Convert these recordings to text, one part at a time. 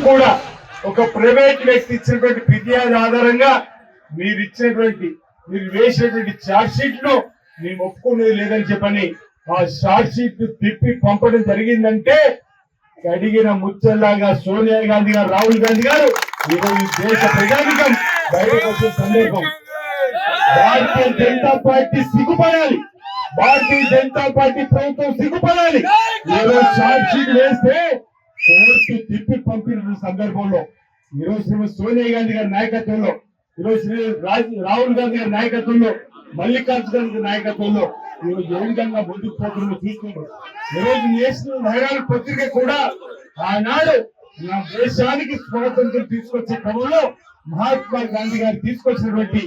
కూడా ఒక ప్రైవేట్ వ్యక్తి ఇచ్చినటువంటి ఫిర్యాదు ఆధారంగా మీరు వేసినటువంటి ఛార్జ్ షీట్ ను మేము ఒప్పుకునేది లేదని చెప్పని ఆ ఛార్జ్ షీట్ తిప్పి పంపడం జరిగిందంటే అడిగిన ముచ్చల్లాగా సోనియా గాంధీ గారు, రాహుల్ గాంధీ గారు ఈరోజు దేశ ప్రజానికం బయటకు వచ్చే సందర్భం. భారతీయ జనతా పార్టీ సిగ్గుపడాలి, భారతీయ జనతా పార్టీ ప్రభుత్వం సిగ్గుపడాలి. ఈరోజు ఛార్జ్ షీట్ వేస్తే కోర్టు తిప్పి పంపిన సందర్భంలో ఈరోజు శ్రీమతి సోనియా గాంధీ గారి నాయకత్వంలో, ఈరోజు శ్రీ రాహుల్ గాంధీ గారి నాయకత్వంలో, మల్లికార్జున గారి నాయకత్వంలో ఈరోజు ఏ విధంగా ముందుకు పోతుందో చూస్తున్నారు. ఈరోజు నేషనల్ హెరాల్డ్ పత్రిక కూడా ఆనాడు నా దేశానికి స్వాతంత్రం తీసుకొచ్చే క్రమంలో మహాత్మా గాంధీ గారు తీసుకొచ్చినటువంటి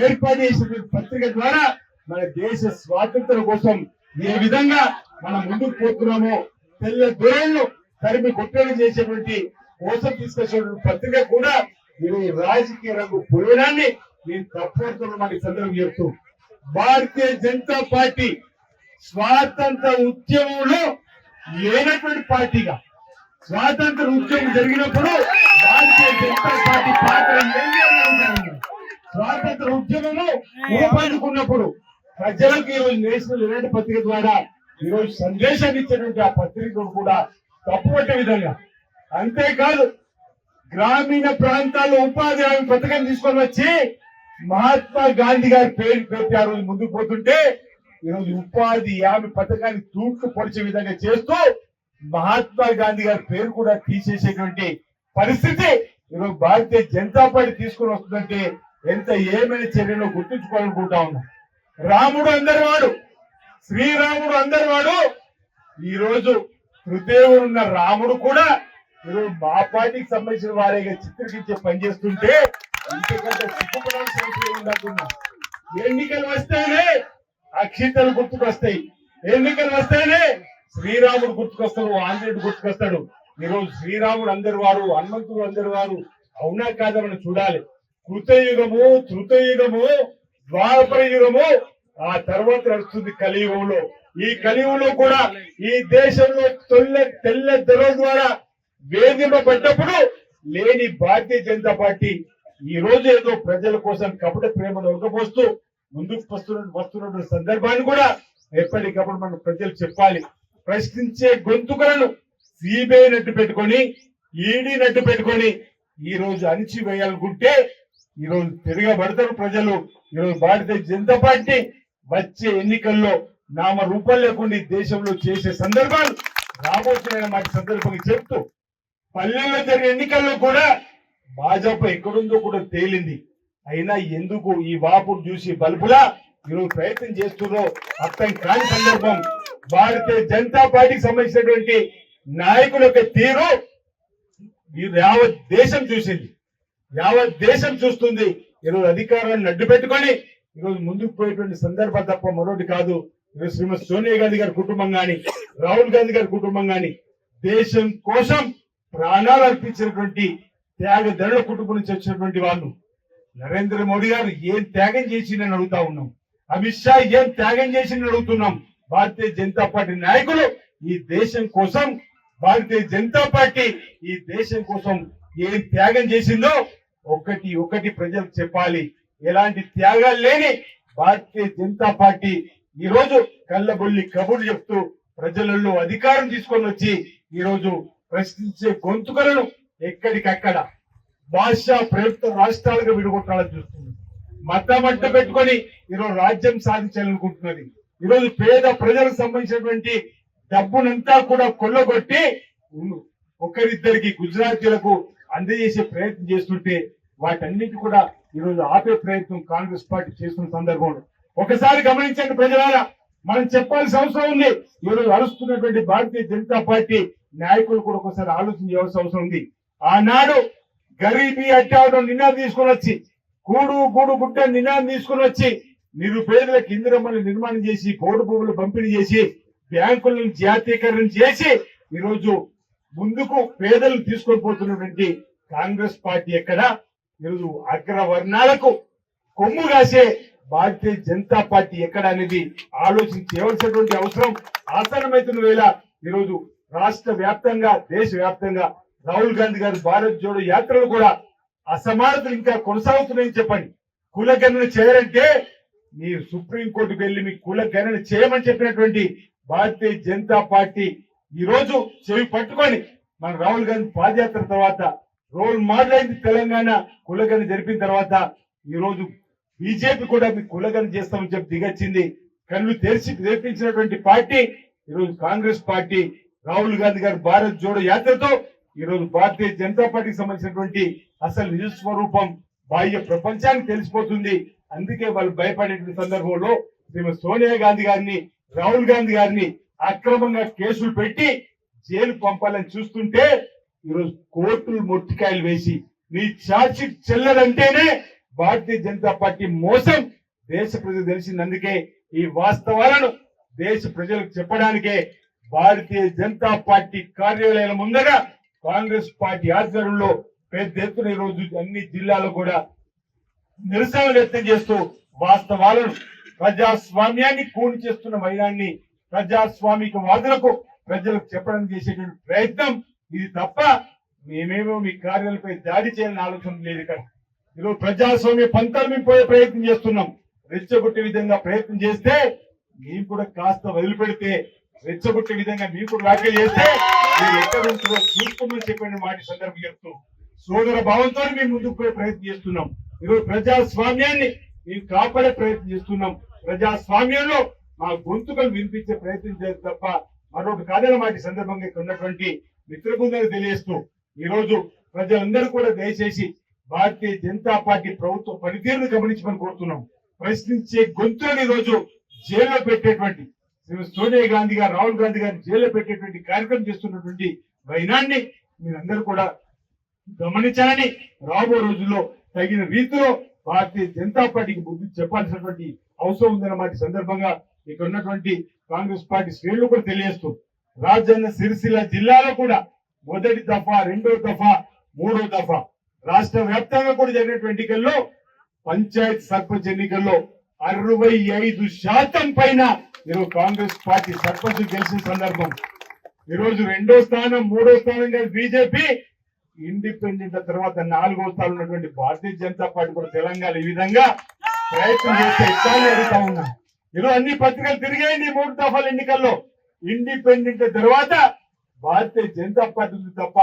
ఏర్పాటు చేసినటువంటి పత్రిక ద్వారా మన దేశ స్వాతంత్రం కోసం ఏ విధంగా మనం ముందుకు పోతున్నామో తెల్ల దొరలను తరిమి కొట్టేలు చేసేటువంటి కోసం తీసుకొచ్చినటువంటి పత్రిక కూడా మీరు రాజకీయ రంగు పురోగాన్ని నేను తప్పడుతున్నమాట సందర్భం చెప్తూ, భారతీయ జనతా పార్టీ స్వాతంత్ర ఉద్యమంలో లేనటువంటి పార్టీగా, స్వాతంత్ర ఉద్యమం జరిగినప్పుడు భారతీయ జనతా పార్టీ పాత్ర స్వాతంత్ర ఉద్యమము ఊపందుకున్నప్పుడు ప్రజలకు ఈరోజు నేషనల్ హెరాల్డ్ పత్రిక ద్వారా ఈరోజు సందేశాన్ని ఇచ్చినటువంటి ఆ పత్రికను కూడా తప్పుపట్టే విధంగా, అంతేకాదు గ్రామీణ ప్రాంతాల్లో ఉపాధి హామీ పథకం తీసుకొని వచ్చి మహాత్మా గాంధీ గారి పేరు పెట్టి ఆ రోజు ముందుకు పోతుంటే ఈరోజు ఉపాధి హామీ పథకాన్ని తూట్లు పొడిచే విధంగా చేస్తూ మహాత్మా గాంధీ గారి పేరు కూడా తీసేసేటువంటి పరిస్థితి ఈరోజు భారతీయ జనతా పార్టీ తీసుకుని వస్తుందంటే ఎంత ఏమైనా చర్యలో గుర్తుంచుకోవాలనుకుంటా ఉన్నాం. రాముడు అందరి వాడు, శ్రీరాముడు అందరి వాడు. ఈ రోజు హృదయం ఉన్న రాముడు కూడా ఈరోజు మా పార్టీకి సంబంధించిన వారిగా చిత్రీకరించే పనిచేస్తుంటే ఇంతకంటే సిగ్గుపడాల్సిన అవసరం ఉందనుకున్నాం. ఎన్నికలు వస్తేనే అక్షింతలు గుర్తుకొస్తాయి, ఎన్నికలు వస్తేనే శ్రీరాముడు గుర్తుకొస్తాడు, ఆంజనేయుడు గుర్తుకొస్తాడు. ఈరోజు శ్రీరాముడు అందరి వారు, హనుమంతుడు అందరి వారు. అవునా కాదా మనం చూడాలి. కృతయుగము, ధృతయుగము, ద్వాపర యుగము, ఆ తర్వాత నడుస్తుంది కలియుగంలో. ఈ కలియుగంలో కూడా ఈ దేశంలో తెల్ల దొరల ద్వారా వేధింపబడ్డప్పుడు లేని భారతీయ జనతా పార్టీ ఈ రోజు ఏదో ప్రజల కోసం కపట ప్రేమను ఒక్కపోస్తూ ముందుకు వస్తున్న సందర్భాన్ని కూడా ఎప్పటికప్పుడు మనం ప్రజలు చెప్పాలి. ప్రశ్నించే గొంతుకలను సిబిఐ నట్టు పెట్టుకొని, ఈడీ నట్టు పెట్టుకొని ఈ రోజు అణిచివేయాలనుకుంటే ఈ రోజు తిరగబడతారు ప్రజలు. ఈరోజు భారతీయ జనతా పార్టీ వచ్చే ఎన్నికల్లో నామ రూపం లేకుండా దేశంలో చేసే సందర్భాలు రాబోతున్నాయని మాట సందర్భంగా చెప్తూ, పల్లెల్లో జరిగే ఎన్నికల్లో కూడా భాజపా ఎక్కడుందో కూడా తేలింది. అయినా ఎందుకు ఈ వాపుడు చూసి బల్బులా ఈరోజు ప్రయత్నం చేస్తున్నారో అర్థం కాని సందర్భం. భారతీయ జనతా పార్టీకి సంబంధించినటువంటి నాయకుల యొక్క తీరు యావత్ దేశం చూసింది, యావత్ దేశం చూస్తుంది. ఈరోజు అధికారాన్ని అడ్డు పెట్టుకొని ఈరోజు ముందుకు పోయేటువంటి సందర్భం తప్ప మరొకటి కాదు. ఈరోజు శ్రీమతి సోనియా గాంధీ గారి కుటుంబం గాని, రాహుల్ గాంధీ గారి కుటుంబం గాని దేశం కోసం ప్రాణాలు అర్పించినటువంటి త్యాగదనుల కుటుంబం నుంచి వచ్చినటువంటి వాళ్ళు. నరేంద్ర మోడీ గారు ఏం త్యాగం చేసిందని అడుగుతా ఉన్నాం. అమిత్ షా ఏం త్యాగం చేసిందని అడుగుతున్నాం. భారతీయ జనతా పార్టీ నాయకులు ఈ దేశం కోసం, భారతీయ జనతా పార్టీ ఈ దేశం కోసం ఏం త్యాగం చేసిందో ఒకటి ప్రజలకు చెప్పాలి. ఎలాంటి త్యాగాలు లేని భారతీయ జనతా పార్టీ ఈ రోజు కళ్ళబొల్లి కబుర్లు చెప్తూ ప్రజలలో అధికారం తీసుకొని వచ్చి ఈ రోజు ప్రశ్నించే గొంతుకలను ఎక్కడికక్కడ భాషా ప్రయుక్త రాష్ట్రాలుగా విడగొట్టాలని చూస్తుంది. మతమంట పెట్టుకొని ఈరోజు రాజ్యం సాధించాలనుకుంటున్నది. ఈరోజు పేద ప్రజలకు సంబంధించినటువంటి డబ్బునంతా కూడా కొల్లగొట్టి ఒకరిద్దరికి గుజరాతీలకు అందజేసే ప్రయత్నం చేస్తుంటే వాటన్నిటి కూడా ఈరోజు ఆపే ప్రయత్నం కాంగ్రెస్ పార్టీ చేస్తున్న సందర్భంలో ఒకసారి గమనించండి ప్రజలారా. మనం చెప్పాల్సిన అవసరం ఉంది. ఈరోజు అరుస్తున్నటువంటి భారతీయ జనతా పార్టీ నాయకులు కూడా ఒకసారి ఆలోచన చేయాల్సిన అవసరం ఉంది. ఆనాడు గరీబీ హఠావో నినాదం తీసుకొని వచ్చి, కూడు గూడు గుడ్డ నినాదం తీసుకొని వచ్చి నిరుపేదలకు ఇందిరమ్మని నిర్మాణం చేసి, పోడు భూములు పంపిణీ చేసి, బ్యాంకులను జాతీయకరణ చేసి ఈరోజు ముందుకు పేదలను తీసుకొని పోతున్నటువంటి కాంగ్రెస్ పార్టీ ఎక్కడ? ఈరోజు అగ్రవర్ణాలకు కొమ్ము కాసే భారతీయ జనతా పార్టీ ఎక్కడ అనేది ఆలోచన చేయవలసినటువంటి అవసరం ఆసన్నమైతున్న వేళ ఈరోజు రాష్ట్ర వ్యాప్తంగా, దేశ వ్యాప్తంగా రాహుల్ గాంధీ గారి భారత్ జోడో యాత్రలు కూడా అసమానతలు ఇంకా కొనసాగుతున్నాయని చెప్పండి. కులగణన చేయరంటే మీరు సుప్రీంకోర్టుకు వెళ్లి మీ కులగణన చేయమని చెప్పినటువంటి భారతీయ జనతా పార్టీ ఈ రోజు చెవి పట్టుకొని మన రాహుల్ గాంధీ పాదయాత్ర తర్వాత రోల్ మోడల్ అయింది. తెలంగాణ కులగణన జరిపిన తర్వాత ఈ రోజు బీజేపీ కూడా మీ కులగణన చేస్తామని చెప్పి దిగొచ్చింది. కళ్ళు తెరిచి రేపించినటువంటి పార్టీ ఈ రోజు కాంగ్రెస్ పార్టీ. రాహుల్ గాంధీ గారి భారత్ జోడో యాత్రతో ఈ రోజు భారతీయ జనతా పార్టీకి సంబంధించినటువంటి అసలు నిజ స్వరూపం బాహ్య ప్రపంచానికి తెలిసిపోతుంది. అందుకే వాళ్ళు భయపడేటువంటి సందర్భంలో శ్రీమతి సోనియా గాంధీ గారిని, రాహుల్ గాంధీ గారిని అక్రమంగా కేసులు పెట్టి జైలు పంపాలని చూస్తుంటే ఈరోజు కోర్టులు మొట్టికాయలు వేసి నీ charge sheet చెల్లదంటేనే Bharatiya Janata party మోసం దేశ ప్రజలు తెలిసింది. అందుకే ఈ వాస్తవాలను దేశ ప్రజలకు చెప్పడానికే భారతీయ జనతా పార్టీ కార్యాలయాల ముందర కాంగ్రెస్ పార్టీ ఆధ్వర్యంలో పెద్ద ఎత్తున ఈ రోజు అన్ని జిల్లాలో కూడా నిరసన వ్యక్తం చేస్తూ వాస్తవాలను, ప్రజాస్వామ్యాన్ని కూని చేస్తున్న వైరాన్ని ప్రజాస్వామిక వాదులకు ప్రజలకు చెప్పడానికి చేసేటువంటి ప్రయత్నం ఇది తప్ప మేమేమో మీ కార్యాలపై దాడి చేయాలని ఆలోచన లేదు. ఇక్కడ ఈరోజు ప్రజాస్వామ్య పంతాలు మేము పోయే ప్రయత్నం చేస్తున్నాం. రెచ్చగొట్టే విధంగా ప్రయత్నం చేస్తే మేము కూడా కాస్త వదిలిపెడితే, రెచ్చగొట్టే విధంగా మీరు కూడా వ్యాఖ్యలు చేస్తే మీరు ఎక్కడ ఉంటుందో చూసుకోమని చెప్పిన మాట సందర్భం చెప్తూ సోదర భావంతో మేము ముందుకు పోయే ప్రయత్నం చేస్తున్నాం. ఈరోజు ప్రజాస్వామ్యాన్ని మేము కాపాడే ప్రయత్నం చేస్తున్నాం. ప్రజాస్వామ్యంలో మా గొంతుకలు వినిపించే ప్రయత్నం చేస్తే తప్ప మరొకటి కాదన్న మాట సందర్భంగా ఇక్కడ ఉన్నటువంటి మిత్ర బృందాన్ని తెలియజేస్తూ ఈ రోజు ప్రజలందరూ కూడా దయచేసి భారతీయ జనతా పార్టీ ప్రభుత్వ పనితీరును గమనించమని కోరుతున్నాం. ప్రశ్నించే గొంతులను ఈ రోజు జైల్లో పెట్టేటువంటి శ్రీమతి సోనియా గాంధీ గారు, రాహుల్ గాంధీ గారిని జైల్లో పెట్టేటువంటి కార్యక్రమం చేస్తున్నటువంటి వైనాన్ని మీరందరూ కూడా గమనించాలని, రాబో రోజుల్లో తగిన రీతిలో భారతీయ జనతా పార్టీకి బుద్ధి చెప్పాల్సినటువంటి అవసరం ఉందన్నమాట సందర్భంగా ఇక్కడ ఉన్నటువంటి కాంగ్రెస్ పార్టీ శ్రేణులు కూడా తెలియజేస్తూ రాజన్న సిరిసిల్ల జిల్లాలో కూడా మొదటి దఫా, రెండో దఫా, మూడో దఫా రాష్ట్ర వ్యాప్తంగా కూడా జరిగినటువంటి ఎన్నికల్లో పంచాయత్ సర్పంచ్ ఎన్నికల్లో 65% పైన ఈరోజు కాంగ్రెస్ పార్టీ సర్పంచ్ గెలిచిన సందర్భం. ఈరోజు రెండో స్థానం, మూడో స్థానంగా బీజేపీ, ఇండిపెండెంట్ తర్వాత 4వ స్థానం ఉన్నటువంటి భారతీయ జనతా పార్టీ కూడా తెలంగాణ ఈ విధంగా ప్రయత్నం చేస్తే ఇస్తానని అడుగుతా ఉన్నా. ఈరోజు అన్ని పత్రికలు తిరిగాయండి 3 దఫాల ఎన్నికల్లో. ఇండిపెండెంట్ తర్వాత భారతీయ జనతా పార్టీ తప్ప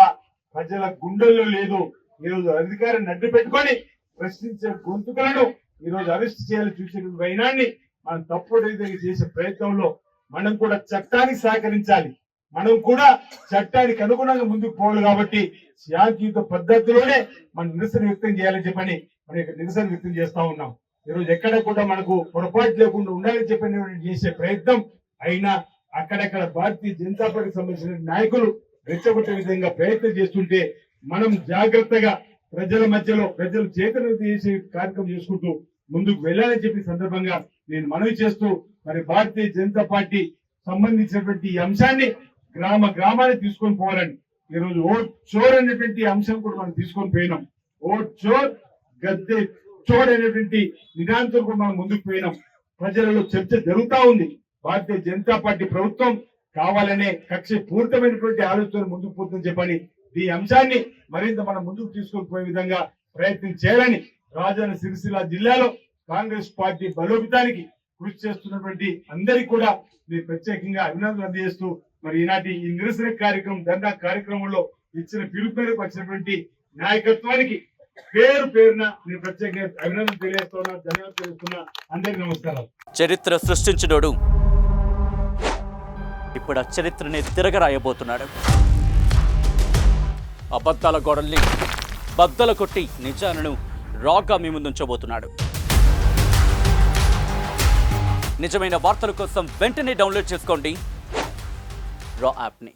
ప్రజల గుండెల్లో లేదు. ఈరోజు అధికారాన్ని అడ్డు పెట్టుకొని ప్రశ్నించే గొంతుకలను ఈరోజు అరెస్ట్ చేయాలని చూసే వైనాన్ని మనం తప్పుడు చేసే ప్రయత్నంలో మనం కూడా చట్టానికి సహకరించాలి. మనం కూడా చట్టానికి అనుగుణంగా ముందుకు పోవాలి. కాబట్టి శాంతియుత పద్ధతిలోనే మనం నిరసన వ్యక్తం చేయాలని చెప్పని మన యొక్క నిరసన వ్యక్తం చేస్తా ఉన్నాం. ఈరోజు ఎక్కడ కూడా మనకు పొరపాటు లేకుండా ఉండాలని చెప్పని చేసే ప్రయత్నం అయినా అక్కడక్కడ భారతీయ జనతా పార్టీకి సంబంధించిన నాయకులు రెచ్చగొట్టే విధంగా ప్రయత్నం చేస్తుంటే మనం జాగ్రత్తగా ప్రజల మధ్యలో ప్రజలు చైతన్యం చేసే కార్యక్రమం చేసుకుంటూ ముందుకు వెళ్ళాలని చెప్పి సందర్భంగా నేను మనవి చేస్తూ మరి భారతీయ జనతా పార్టీ సంబంధించినటువంటి ఈ అంశాన్ని గ్రామ గ్రామాన్ని తీసుకొని పోవాలని ఈరోజు ఓట్ చోర్ అనేటువంటి అంశం కూడా మనం తీసుకొని పోయినాం. ఓట్ చోర్ గద్దె చోర్ అనేటువంటి నిదానంతో కూడా మనం ముందుకు పోయినాం. ప్రజలలో చర్చ జరుగుతా ఉంది. భారతీయ జనతా పార్టీ ప్రభుత్వం కావాలనే కక్ష పూర్తమైనటువంటి ఆలోచన ముందుకు పోతుందని చెప్పని ఈ అంశాన్ని మరింత మనం ముందుకు తీసుకొని పోయే విధంగా ప్రయత్నం చేయాలని రాజన్న సిరిసిల్ల జిల్లాలో కాంగ్రెస్ పార్టీ బలోపేతానికి కృషి చేస్తున్నటువంటి అందరికీ కూడా మీరు ప్రత్యేకంగా అభినందనలు అందజేస్తూ మరి ఈనాటి ఈ నిరసన కార్యక్రమం, ధర్నా కార్యక్రమంలో ఇచ్చిన పిలుపు మేరకు వచ్చినటువంటి నాయకత్వానికి పేరు పేరున నేను ప్రత్యేకంగా అభినందనలు తెలియజేస్తున్నా, ధన్యవాదాలు తెలుస్తున్నా. అందరికీ నమస్కారాలు. చరిత్ర సృష్టించినోడు ఇప్పుడు ఆ చరిత్రని తిరగరాయబోతున్నాడు. అబద్ధాల గోడల్ని బద్దలు కొట్టి నిజాలను రాగా మీ ముందుంచబోతున్నాడు. నిజమైన వార్తల కోసం వెంటనే డౌన్లోడ్ చేసుకోండి రా యాప్ని.